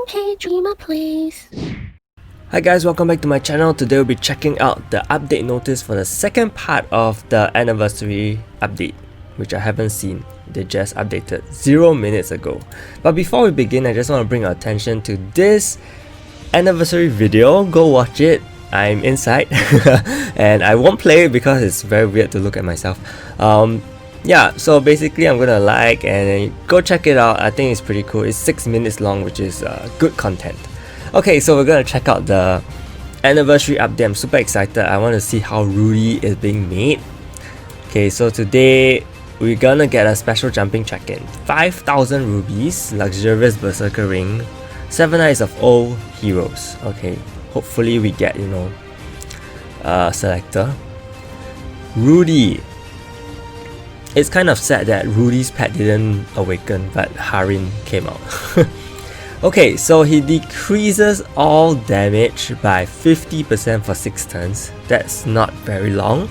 Hey Dreamer, please. Hi guys, welcome back to my channel. Today we'll be checking out the update notice for the second part of the anniversary update, which I haven't seen. They just updated 0 minutes ago. But before we begin, I just want to bring our attention to this anniversary video. Go watch it. I'm inside and I won't play it because it's very weird to look at myself. Yeah, so basically I'm gonna like and go check it out. I think it's pretty cool. It's 6 minutes long, which is good content. Okay, so we're gonna check out the anniversary update. I'm super excited. I want to see how Rudy is being made. Okay, so today we're gonna get a special jumping check-in. 5,000 rubies, luxurious berserker ring, 7 eyes of all heroes. Okay, hopefully we get, selector. Rudy. It's kind of sad that Rudy's pet didn't awaken, but Harin came out. Okay, so he decreases all damage by 50% for 6 turns. That's not very long.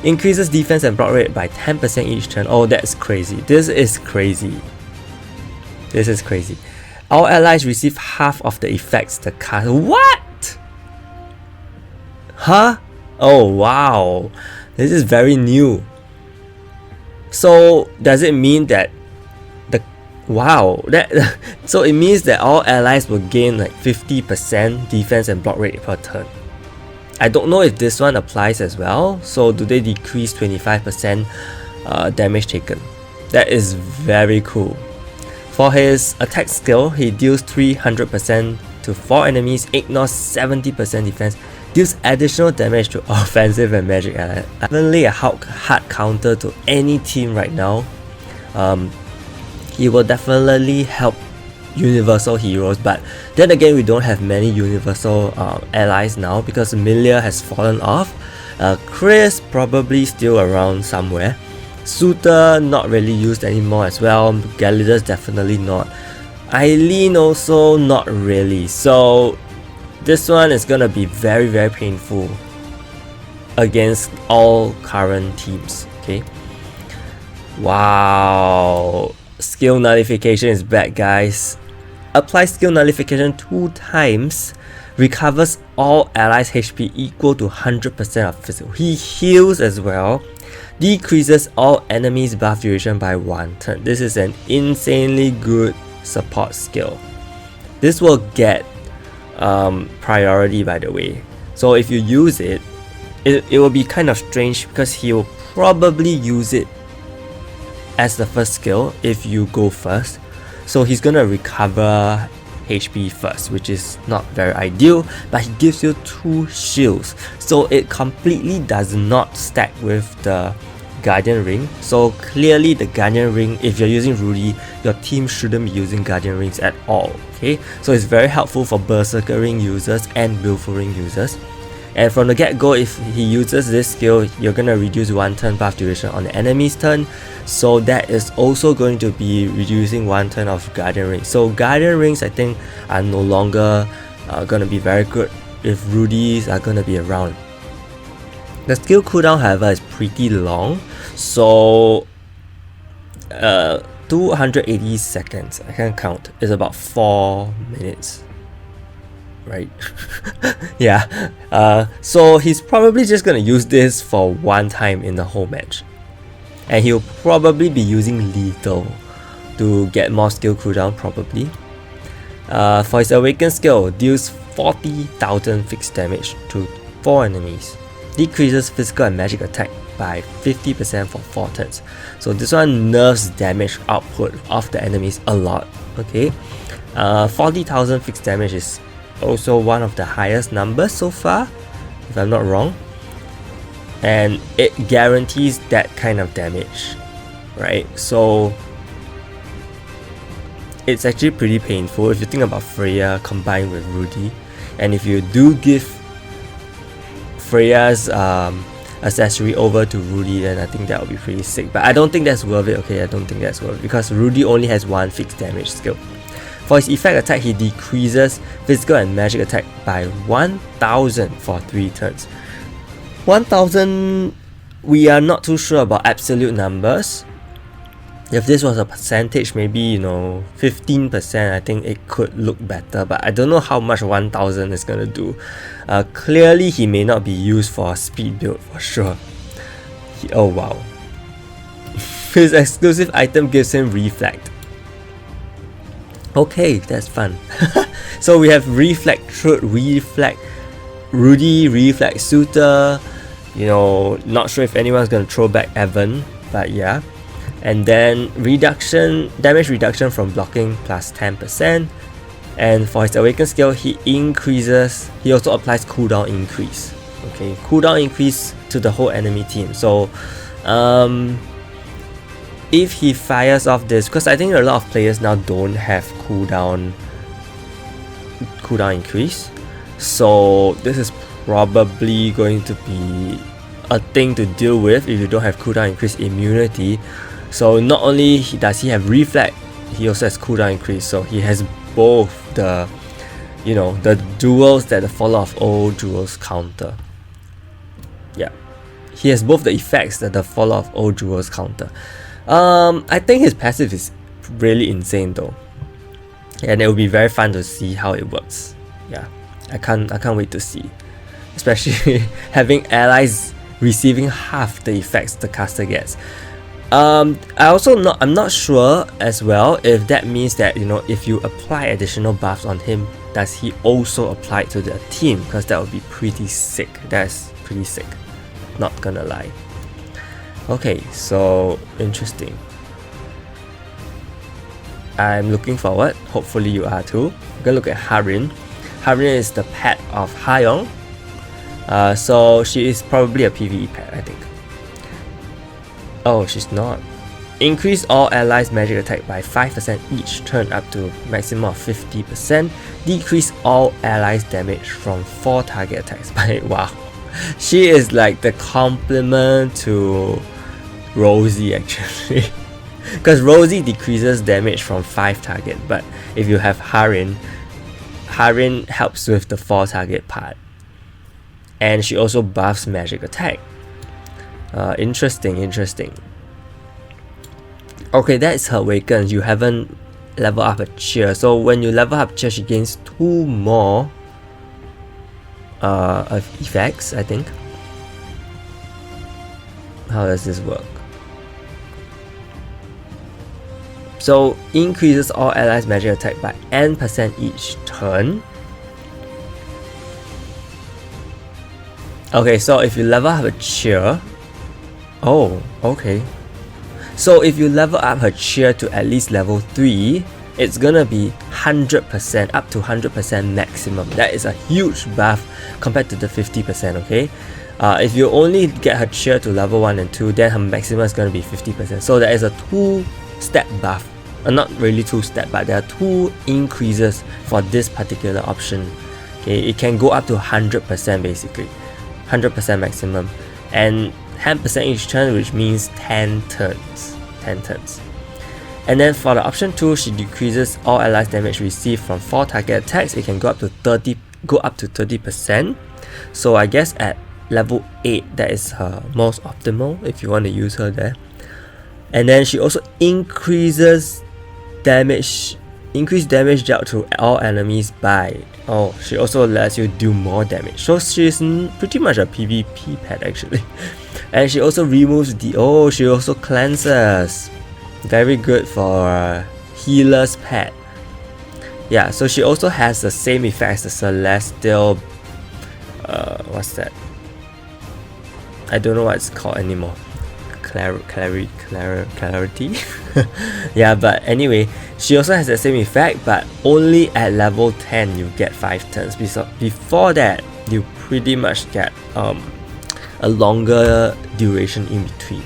Increases defense and block rate by 10% each turn. Oh, that's crazy. This is crazy. This is crazy. All allies receive half of the effects the cast. What? Huh? Oh, wow. This is very new. So does it mean that so it means that all allies will gain like 50% defense and block rate per turn. I don't know if this one applies as well. So do they decrease 25% damage taken? That is very cool. For his attack skill, he deals 300% to 4 enemies, ignores 70% defense, deals additional damage to offensive and magic allies. Definitely a hard counter to any team right now. He will definitely help universal heroes, but then again we don't have many universal allies now because Milia has fallen off. Chris probably still around somewhere. Suitor not really used anymore as well. Galidus definitely not. Eileen also not really. So this one is gonna be very painful against all current teams. Okay. Wow. Skill nullification is back, guys. Apply skill nullification 2 times. Recovers all allies HP equal to 100% of physical. He heals as well. Decreases all enemies buff duration by 1 turn. This is an insanely good support skill. This will get priority, by the way. So if you use it, it will be kind of strange because he will probably use it as the first skill if you go first. So he's gonna recover HP first, which is not very ideal, but he gives you 2 shields, so it completely does not stack with the Guardian Ring. So clearly the Guardian Ring, if you're using Rudy, your team shouldn't be using Guardian Rings at all. Okay, so it's very helpful for Berserker Ring users and Willful Ring users. And from the get-go, if he uses this skill, you're gonna reduce 1 turn buff duration on the enemy's turn. So that is also going to be reducing 1 turn of Guardian Rings. So Guardian Rings, I think, are no longer gonna be very good if Rudies are gonna be around. The skill cooldown, however, is pretty long. So 280 seconds, I can count, is about 4 minutes. Right? Yeah. So he's probably just gonna use this for 1 time in the whole match. And he'll probably be using lethal to get more skill cooldown, probably. For his awakened skill, deals 40,000 fixed damage to 4 enemies. Decreases physical and magic attack by 50% for 4 turns. So this one nerfs damage output of the enemies a lot. Okay. 40,000 fixed damage is also one of the highest numbers so far, if I'm not wrong. And it guarantees that kind of damage, right? So it's actually pretty painful if you think about Freya combined with Rudy. And if you do give Freya's accessory over to Rudy, then I think that would be pretty sick. But I don't think that's worth it. Okay, I don't think that's worth it because Rudy only has 1 fixed damage skill. For his effect attack, he decreases physical and magic attack by 1,000 for 3 turns. 1,000, we are not too sure about absolute numbers. If this was a percentage, maybe, you know, 15%, I think it could look better, but I don't know how much 1000 is gonna do. Clearly he may not be used for a speed build for sure. Oh wow. His exclusive item gives him reflect. Okay, that's fun. So we have reflect Truth, reflect Rudy, reflect Suitor. You know, not sure if anyone's gonna throw back Evan, but yeah. And then damage reduction from blocking plus 10%. And for his awakened skill, he also applies cooldown increase. Okay, cooldown increase to the whole enemy team. So if he fires off this, because I think a lot of players now don't have cooldown increase, so this is probably going to be a thing to deal with if you don't have cooldown increase immunity. So not only does he have reflect, he also has cooldown increase, so he has both the, you know, the duels that the Fall of Old Jewels counter. Yeah, he has both the effects that the Fall of Old Jewels counter. I think his passive is really insane though, and it will be very fun to see how it works. Yeah, I can't wait to see, especially having allies receiving half the effects the caster gets. I'm not sure as well if that means that, you know, if you apply additional buffs on him, does he also apply it to the team? Because that would be pretty sick. That's pretty sick, not gonna lie. Okay, so interesting. I'm looking forward. Hopefully you are too. We're gonna look at Harin. Harin is the pet of Hayong. So she is probably a PvE pet, I think. Oh, she's not. Increase all allies' magic attack by 5% each turn up to maximum of 50%. Decrease all allies' damage from 4 target attacks by... Wow. She is like the complement to Rosie actually. Because Rosie decreases damage from 5 target, but if you have Harin helps with the 4 target part. And she also buffs magic attack. Interesting. Okay, that is her awaken. You haven't leveled up her cheer. So when you level up cheer, she gains 2 more effects, I think. How does this work? So increases all allies magic attack by n% each turn. Okay, so if you level up her cheer, oh, okay. So if you level up her cheer to at least level 3, it's gonna be 100%, up to 100% maximum. That is a huge buff compared to the 50%, okay? If you only get her cheer to level 1 and 2, then her maximum is gonna be 50%. So there is a 2-step buff. Not really 2-step, but there are 2 increases for this particular option. Okay, it can go up to 100% basically. 100% maximum. And 10% each turn, which means 10 turns. And then for the option 2, she decreases all allies damage received from 4 target attacks. It can go up to 30%. So I guess at level 8, that is her most optimal if you want to use her there. And then she also increase damage dealt to all enemies by... Oh, she also lets you do more damage. So she's pretty much a PvP pet actually. And she also removes the... Oh, she also cleanses. Very good for healer's pet. Yeah, so she also has the same effect as the Celestial... what's that? I don't know what it's called anymore. Clarity? Yeah, but anyway, she also has the same effect, but only at level 10 you get 5 turns. Before that, you pretty much get a longer duration in between.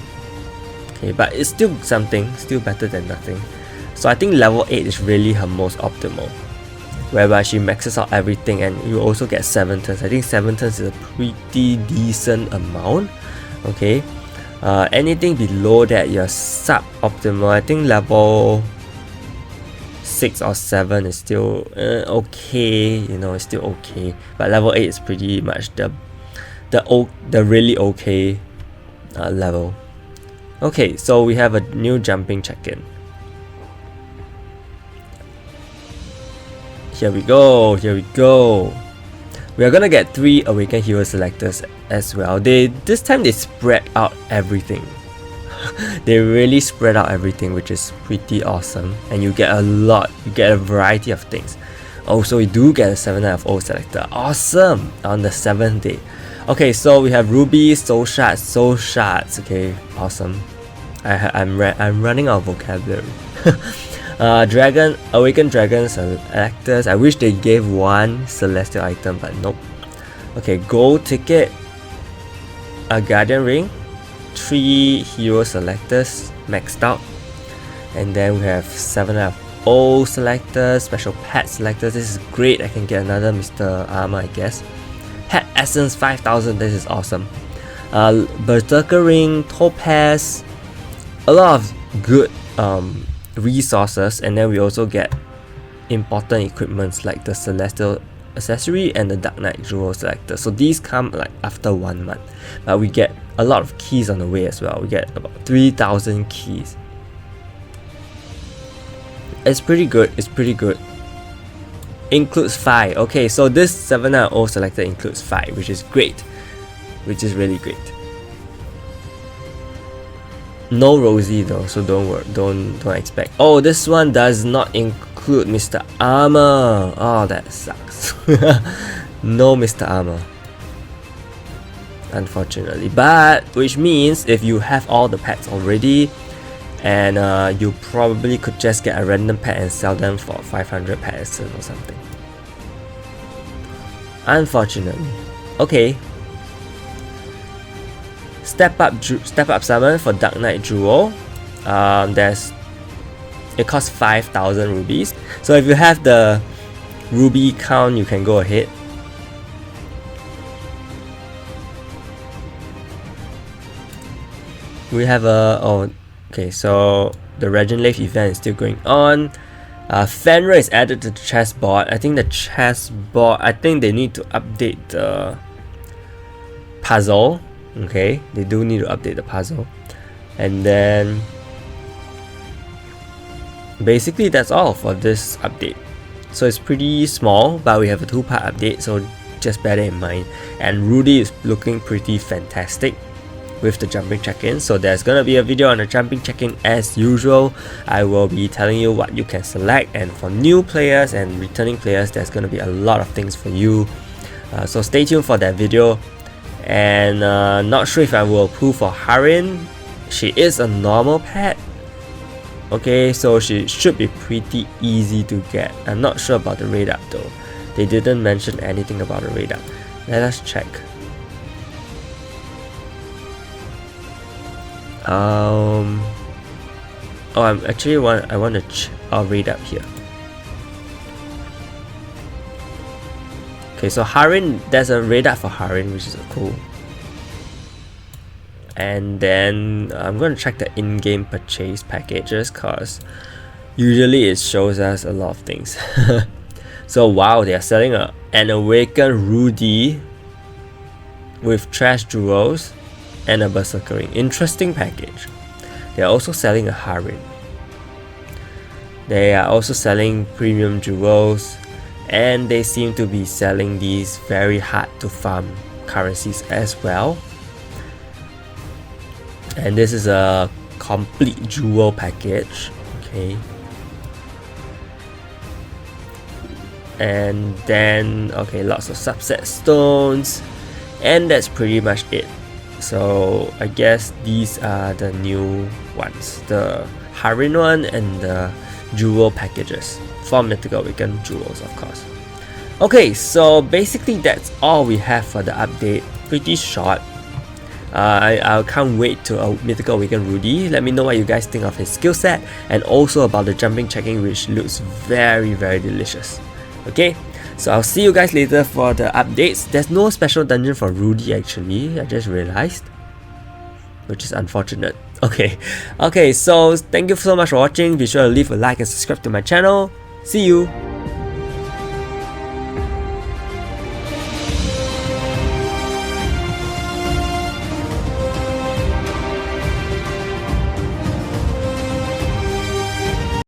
Okay, but it's still something, still better than nothing. So I think level 8 is really her most optimal, whereby she maxes out everything and you also get 7 turns. I think 7 turns is a pretty decent amount. Okay, anything below that you're suboptimal. I think level 6 or 7 is still okay, you know, it's still okay, but level 8 is pretty much the really okay level. Okay, so we have a new jumping check-in. Here we go, here we go. We are gonna get 3 Awakened Hero selectors as well. This time they spread out everything. They really spread out everything, which is pretty awesome. And you get a variety of things. Also, we do get a 7 out of 0 selector. Awesome! On the 7th day. Okay, so we have Rubies, Soul Shards. Okay, awesome. I'm running out of vocabulary. Awakened Dragon selectors. I wish they gave 1 celestial item, but nope. Okay, gold ticket, a Guardian Ring, 3 hero selectors maxed out, and then we have 7 out of 0 selectors, special pet selectors. This is great. I can get another Mr. Armor, I guess. Pet Essence 5000. This is awesome. Berserker Ring, Topaz, a lot of good resources, and then we also get important equipments like the Celestial Accessory and the Dark Knight Jewel Selector. So these come like after 1 month, but we get a lot of keys on the way as well. We get about 3000 keys. It's pretty good. It's pretty good. Includes 5. Okay, so this 7 out of 0 selector includes 5, which is great, which is really great. No Rosie though, so don't worry, don't expect. Oh, this one does not include Mr. Armor. Oh, that sucks. No Mr. Armor, unfortunately. But which means if you have all the pets already, and you probably could just get a random pet and sell them for 500 pets or something. Unfortunately. Okay. Step up summon for Dark Knight Jewel. It costs 5,000 rubies. So if you have the ruby count, you can go ahead. We have a okay, so the Regenlave event is still going on. Fenrir is added to the chessboard. I think the chessboard, I think they need to update the puzzle. Okay, they do need to update the puzzle. And then basically that's all for this update. So it's pretty small, but we have a 2-part update, so just bear it in mind. And Rudy is looking pretty fantastic with the jumping check-in, so there's gonna be a video on the jumping check-in as usual. I will be telling you what you can select, and for new players and returning players, there's gonna be a lot of things for you. So stay tuned for that video. And not sure if I will pull for Harin. She is a normal pet. Okay, so she should be pretty easy to get. I'm not sure about the raid up though. They didn't mention anything about the raid up. Let us check. Oh, I want to raid up here. Okay, so Harin, there's a raid up for Harin, which is cool. And then I'm going to check the in-game purchase packages, because usually it shows us a lot of things. So wow, they are selling an Awakened Rudy with trash jewels and a Berserker Ring. Interesting package. They are also selling a Harin. They are also selling premium jewels, and they seem to be selling these very hard to farm currencies as well. And this is a complete jewel package. Okay. And then okay, lots of subset stones, and that's pretty much it. So I guess these are the new ones, the Harin one and the jewel packages for Mythical Awakened jewels, of course. Okay, so basically that's all we have for the update. Pretty short. I can't wait to Mythical Awakened Rudy. Let me know what you guys think of his skill set, and also about the jumping checking, which looks very delicious. Okay, so I'll see you guys later for the updates. There's no special dungeon for Rudy actually, I just realized, which is unfortunate. Okay, so thank you so much for watching. Be sure to leave a like and subscribe to my channel. See you!